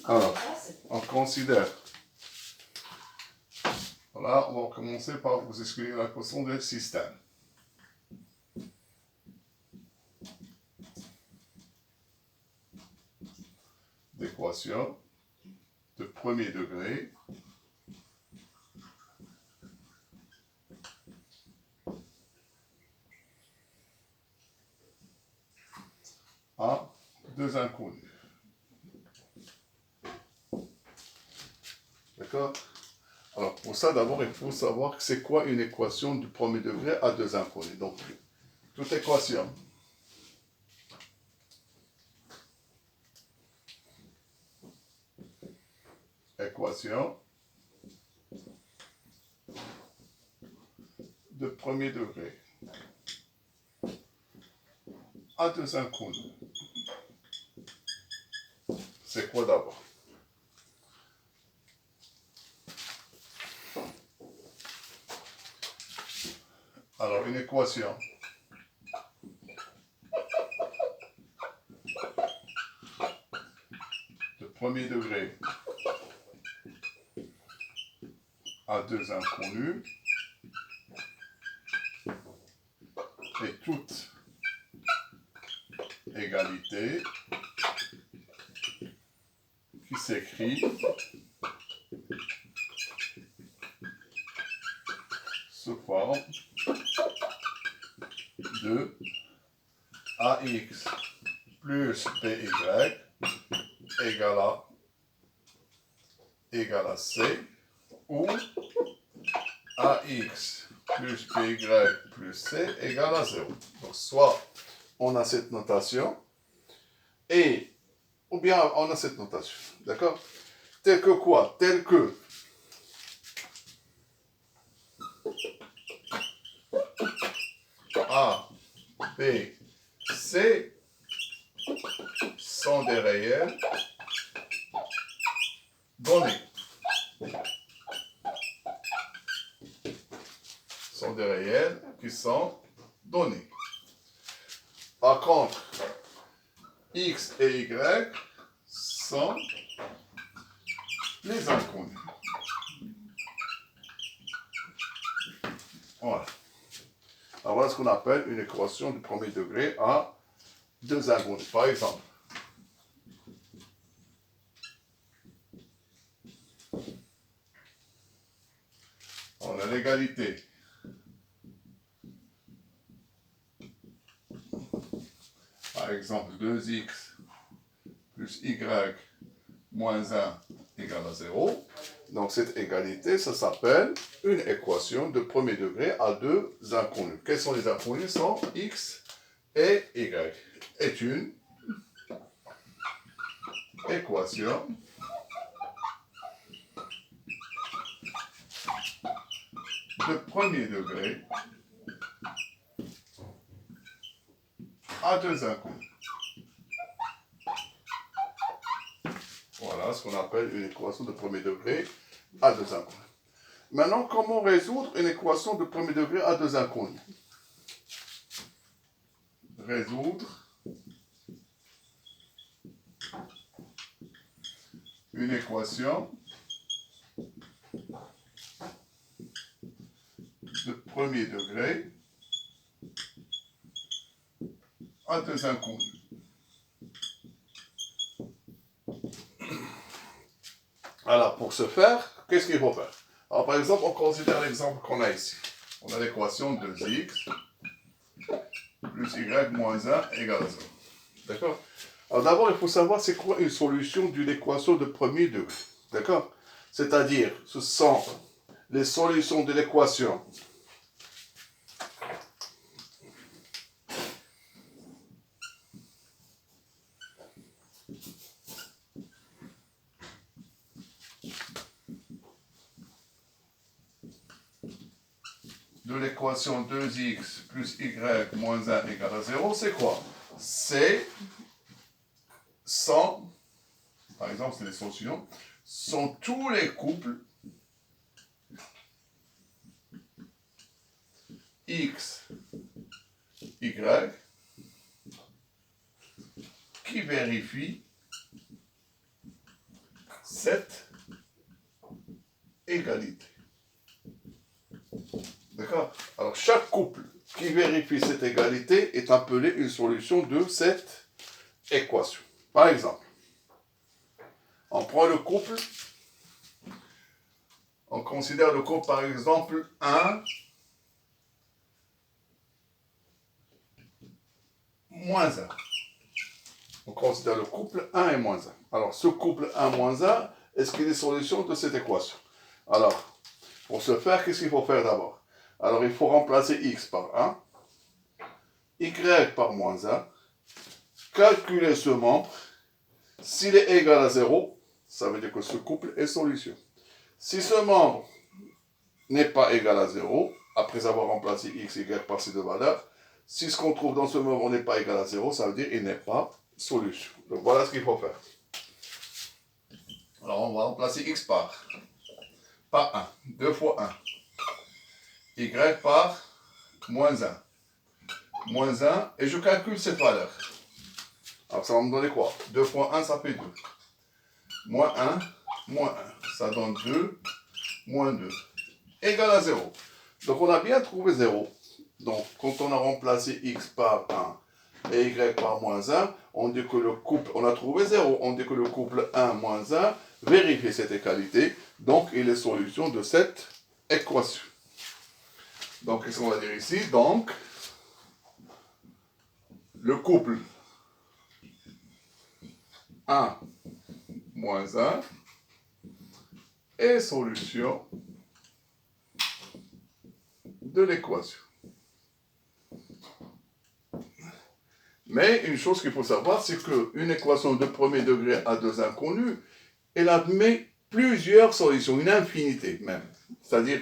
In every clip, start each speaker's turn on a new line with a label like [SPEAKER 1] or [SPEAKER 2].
[SPEAKER 1] Alors, on considère. Voilà, on va commencer par vous expliquer la question du système. D'équation de premier degré à deux inconnus. D'accord? Alors, pour ça, d'abord, il faut savoir que c'est quoi une équation du premier degré à deux inconnus. Donc, toute équation de premier degré à deux inconnus. C'est quoi d'abord? Alors, une équation de premier degré à deux inconnus et toute égalité qui s'écrit sous forme de AX plus BY égale à C, ou AX plus BY plus C égale à 0. Donc soit on a cette notation, ou bien on a cette notation, d'accord? Tel que quoi? Tel que A, B, C sont des réels donnés. Sont des réels qui sont donnés. Par contre, X et Y sont les inconnus. Voilà. Alors voilà ce qu'on appelle une équation du premier degré à deux inconnus. Par exemple, on a l'égalité par exemple 2x plus y moins 1 égale à 0. Donc cette égalité, ça s'appelle une équation de premier degré à deux inconnus. Quels sont les inconnus? Sont x et y. Est une équation de premier degré à deux inconnus. Voilà ce qu'on appelle une équation de premier degré à deux inconnus. Maintenant, comment résoudre une équation de premier degré à deux inconnus? Résoudre une équation de premier degré à deux inconnus. Alors, pour ce faire, qu'est-ce qu'il faut faire? Alors, par exemple, on considère l'exemple qu'on a ici. On a l'équation 2x plus y moins 1 égale à 0. D'accord? Alors, d'abord, il faut savoir c'est quoi une solution d'une équation de premier degré. D'accord? C'est-à-dire, ce sont les solutions de l'équation de l'équation 2x plus y moins 1 égale à 0, c'est quoi? C'est sont, par exemple, c'est les solutions, sont tous les couples x, y qui vérifient cette égalité. D'accord? Alors, chaque couple qui vérifie cette égalité est appelé une solution de cette équation. Par exemple, on prend le couple, on considère le couple par exemple 1 moins 1. On considère le couple 1 et moins 1. Alors, ce couple 1 moins 1, est-ce qu'il est solution de cette équation? Alors, pour ce faire, qu'est-ce qu'il faut faire d'abord? Alors, il faut remplacer x par 1, y par moins 1, calculer ce membre. S'il est égal à 0, ça veut dire que ce couple est solution. Si ce membre n'est pas égal à 0, après avoir remplacé x, y par ces deux valeurs, si ce qu'on trouve dans ce membre n'est pas égal à 0, ça veut dire qu'il n'est pas solution. Donc voilà ce qu'il faut faire. Alors on va remplacer x par 1, 2 fois 1, y par moins 1, moins 1, et je calcule cette valeur. Alors ça va me donner quoi? 2 fois 1, ça fait 2. Moins 1, moins 1. Ça donne 2, moins 2. Égal à 0. Donc on a bien trouvé 0. Donc quand on a remplacé x par 1 et y par moins 1, on dit que le couple, on a trouvé 0. On dit que le couple 1 moins 1 vérifie cette égalité. Donc il est solution de cette équation. Donc qu'est-ce qu'on va dire ici? Donc le couple 1 moins 1 est solution de l'équation. Mais une chose qu'il faut savoir, c'est qu'une équation de premier degré à deux inconnus, elle admet plusieurs solutions, une infinité même. C'est-à-dire,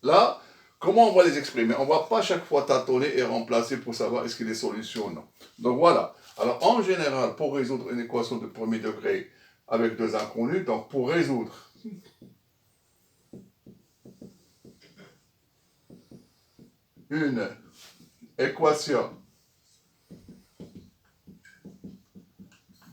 [SPEAKER 1] là, comment on va les exprimer? On ne va pas chaque fois tâtonner et remplacer pour savoir est-ce qu'il est solution ou non. Donc voilà. Alors en général, pour résoudre une équation de premier degré avec deux inconnus, donc pour résoudre une équation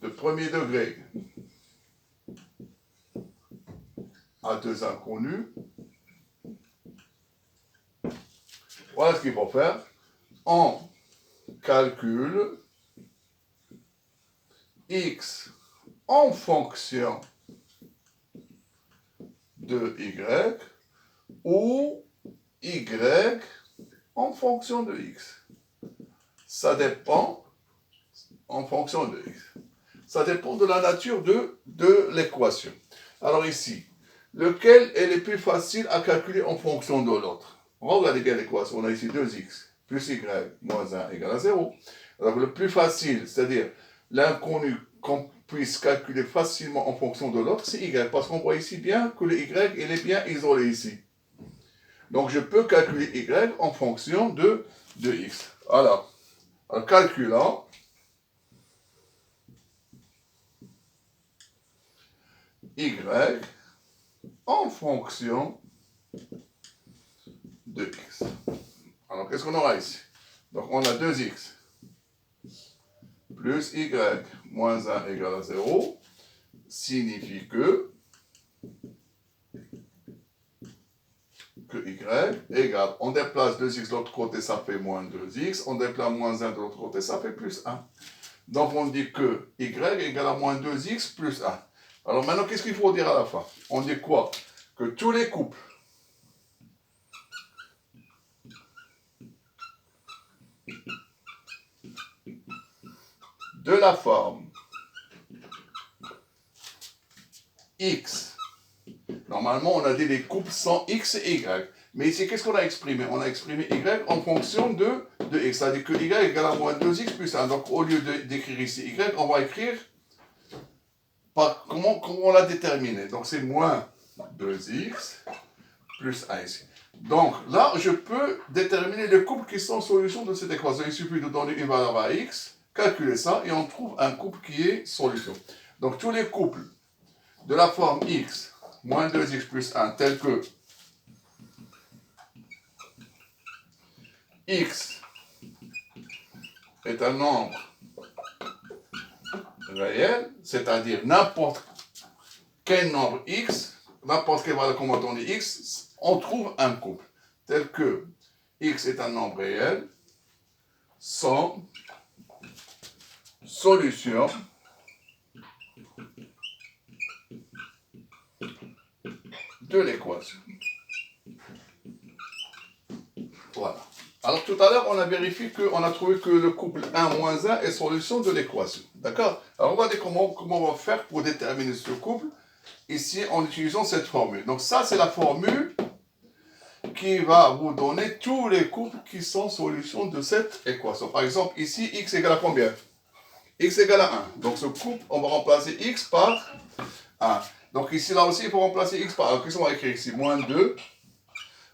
[SPEAKER 1] de premier degré à deux inconnus, voilà ce qu'il faut faire. On calcule x en fonction de y ou y en fonction de x. Ça dépend en fonction de x. Ça dépend de la nature de l'équation. Alors ici, lequel est le plus facile à calculer en fonction de l'autre? Regardez bien l'équation. On a ici 2x plus y moins 1 égale à 0. Alors le plus facile, c'est-à-dire l'inconnu qu'on puisse calculer facilement en fonction de l'autre, c'est y. Parce qu'on voit ici bien que le y, il est bien isolé ici. Donc je peux calculer y en fonction de x. Alors, en calculant, y en fonction de x. Alors, qu'est-ce qu'on aura ici? Donc, on a 2x plus y moins 1 égale à 0, signifie que y égale, on déplace 2x de l'autre côté, ça fait moins 2x, on déplace moins 1 de l'autre côté, ça fait plus 1. Donc, on dit que y égale à moins 2x plus 1. Alors maintenant, qu'est-ce qu'il faut dire à la fin? On dit quoi? Que tous les couples de la forme x, normalement on a dit les couples sans x et y, mais ici qu'est-ce qu'on a exprimé? On a exprimé y en fonction de x, c'est-à-dire que y égale à moins 2x plus 1. Donc au lieu d'écrire ici y, on va écrire par comment on l'a déterminé. Donc c'est moins 2x plus 1 ici. Donc là, je peux déterminer les couples qui sont solution de cette équation. Il suffit de donner une valeur à x, calculer ça, et on trouve un couple qui est solution. Donc tous les couples de la forme x moins 2x plus 1, tels que x est un nombre réel, c'est-à-dire n'importe quel nombre x, n'importe quelle valeur qu'on va donner x, on trouve un couple, tel que x est un nombre réel, sans solution de l'équation. Voilà. Alors tout à l'heure, on a vérifié qu'on a trouvé que le couple 1 moins 1 est solution de l'équation. D'accord? Alors regardez comment on va faire pour déterminer ce couple, ici en utilisant cette formule. Donc ça, c'est la formule qui va vous donner tous les couples qui sont solutions de cette équation. Par exemple, ici, x égale à combien? X égale à 1. Donc ce couple, on va remplacer x par 1. Donc ici, là aussi, il faut remplacer x par 1. Qu'est-ce qu'on va écrire ici? Moins 2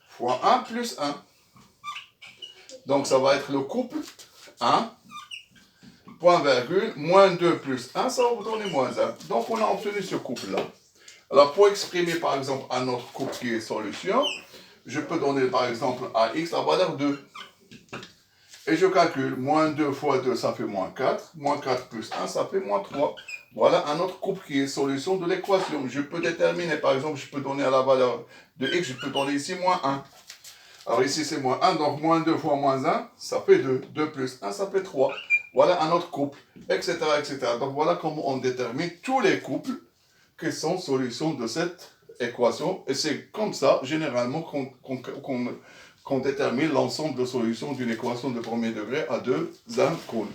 [SPEAKER 1] fois 1 plus 1. Donc ça va être le couple 1, point virgule, moins 2 plus 1, ça va vous donner moins 1. Donc on a obtenu ce couple-là. Alors pour exprimer par exemple un autre couple qui est solution, je peux donner par exemple à x la valeur 2. Et je calcule, moins 2 fois 2, ça fait moins 4. Moins 4 plus 1, ça fait moins 3. Voilà un autre couple qui est solution de l'équation. Je peux déterminer, par exemple, je peux donner à la valeur de x, je peux donner ici moins 1. Alors ici c'est moins 1, donc moins 2 fois moins 1, ça fait 2. 2 plus 1, ça fait 3. Voilà un autre couple, etc., etc. Donc voilà comment on détermine tous les couples qui sont solutions de cette équation. Et c'est comme ça, généralement, qu'on détermine l'ensemble de solutions d'une équation de premier degré à deux inconnus.